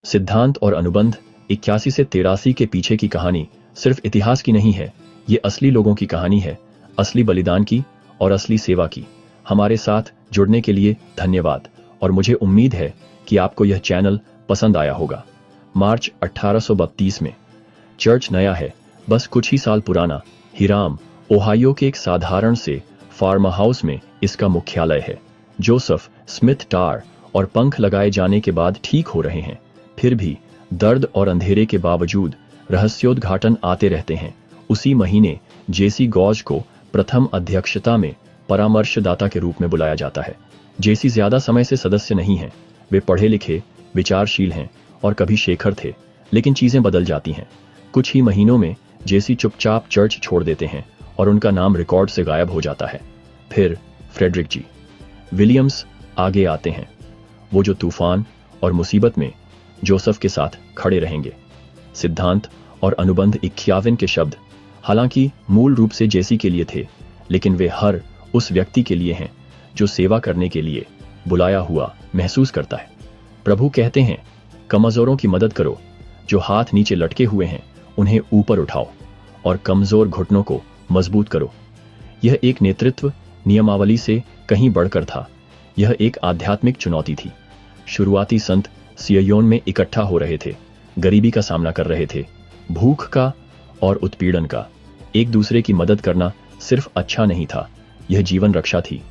सिद्धांत और अनुबंध 81 से 83 के पीछे की कहानी सिर्फ इतिहास की नहीं है, ये असली लोगों की कहानी है, असली बलिदान की और असली सेवा की। हमारे साथ जुड़ने के लिए धन्यवाद और मुझे उम्मीद है कि आपको यह चैनल पसंद आया होगा। मार्च 1832 में चर्च नया है, बस कुछ ही साल पुराना, हिराम, ओहायो के एक साधारण से फार्म हाउस में इसका मुख्यालय है। जोसेफ स्मिथ टार और पंख लगाए जाने के बाद ठीक हो रहे हैं, फिर भी दर्द और अंधेरे के बावजूद रहस्योद्घाटन आते रहते हैं। उसी महीने जेसी गॉज को प्रथम अध्यक्षता में परामर्शदाता के रूप में बुलाया जाता है। जेसी ज्यादा समय से सदस्य नहीं हैं, वे पढ़े लिखे, विचारशील हैं और कभी शेखर थे, लेकिन चीजें बदल जाती हैं। कुछ ही महीनों में जेसी चुपचाप चर्च छोड़ देते हैं और उनका नाम रिकॉर्ड से गायब हो जाता है। फिर फ्रेडरिक जी विलियम्स आगे आते हैं, वो जो तूफान और मुसीबत में जोसेफ के साथ खड़े रहेंगे। सिद्धांत और अनुबंध 51 के शब्द हालांकि मूल रूप से जेसी के लिए थे, लेकिन वे हर उस व्यक्ति के लिए हैं जो सेवा करने के लिए बुलाया हुआ महसूस करता है। प्रभु कहते हैं, कमजोरों की मदद करो, जो हाथ नीचे लटके हुए हैं उन्हें ऊपर उठाओ और कमजोर घुटनों को मजबूत करो। यह एक नेतृत्व नियमावली से कहीं बढ़कर था, यह एक आध्यात्मिक चुनौती थी। शुरुआती संत सियोन में इकट्ठा हो रहे थे, गरीबी का सामना कर रहे थे, भूख का और उत्पीड़न का। एक दूसरे की मदद करना सिर्फ अच्छा नहीं था, यह जीवन रक्षा थी।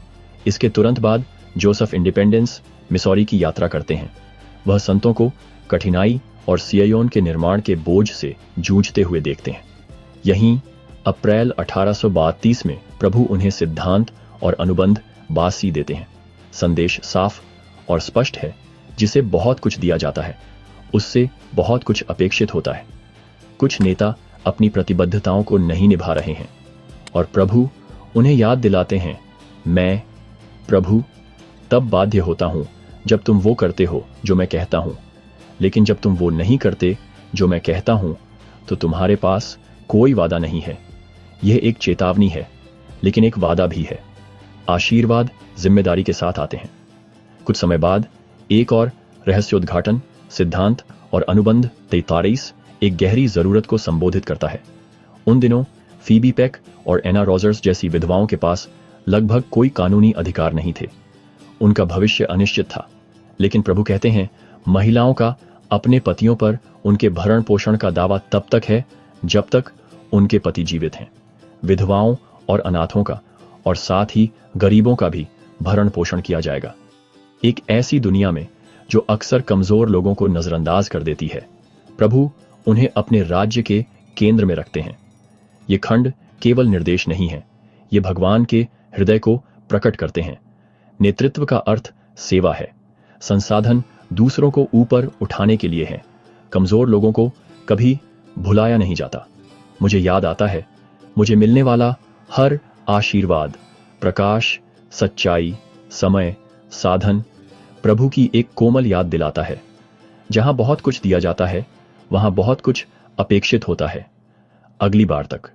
इसके तुरंत बाद जोसेफ इंडिपेंडेंस मिसौरी की यात्रा करते हैं। वह संतों को कठिनाई और सियोन के निर्माण के बोझ से जूझते हुए देखते हैं। यहीं अप्रैल 1832 में प्रभु उन्हें सिद्धांत और अनुबंध बासी देते हैं। संदेश साफ और स्पष्ट है, जिसे बहुत कुछ दिया जाता है उससे बहुत कुछ अपेक्षित होता है। कुछ नेता अपनी प्रतिबद्धताओं को नहीं निभा रहे हैं और प्रभु उन्हें याद दिलाते हैं, मैं प्रभु तब बाध्य होता हूं जब तुम वो करते हो जो मैं कहता हूं, लेकिन जब तुम वो नहीं करते जो मैं कहता हूं तो तुम्हारे पास कोई वादा नहीं है। यह एक चेतावनी है, लेकिन एक वादा भी है। आशीर्वाद जिम्मेदारी के साथ आते हैं। कुछ समय बाद एक और रहस्योद्घाटन, सिद्धांत और अनुबंध 43 एक गहरी जरूरत को संबोधित करता है। उन दिनों फीबी पेक और एना रोजर्स जैसी विधवाओं के पास लगभग कोई कानूनी अधिकार नहीं थे। उनका भविष्य अनिश्चित था, लेकिन प्रभु कहते हैं, महिलाओं का अपने पतियों पर उनके भरण पोषण का दावा तब तक है जब तक उनके पति जीवित हैं। विधवाओं और अनाथों का और साथ ही गरीबों का भी भरण पोषण किया जाएगा। एक ऐसी दुनिया में जो अक्सर कमजोर लोगों को नजरअंदाज कर देती है, प्रभु उन्हें अपने राज्य के केंद्र में रखते हैं। ये खंड केवल निर्देश नहीं है, ये भगवान के हृदय को प्रकट करते हैं। नेतृत्व का अर्थ सेवा है। संसाधन दूसरों को ऊपर उठाने के लिए है। कमजोर लोगों को कभी भुलाया नहीं जाता। मुझे याद आता है, मुझे मिलने वाला हर आशीर्वाद, प्रकाश, सच्चाई, समय, साधन प्रभु की एक कोमल याद दिलाता है। जहां बहुत कुछ दिया जाता है, वहां बहुत कुछ अपेक्षित होता है। अगली बार तक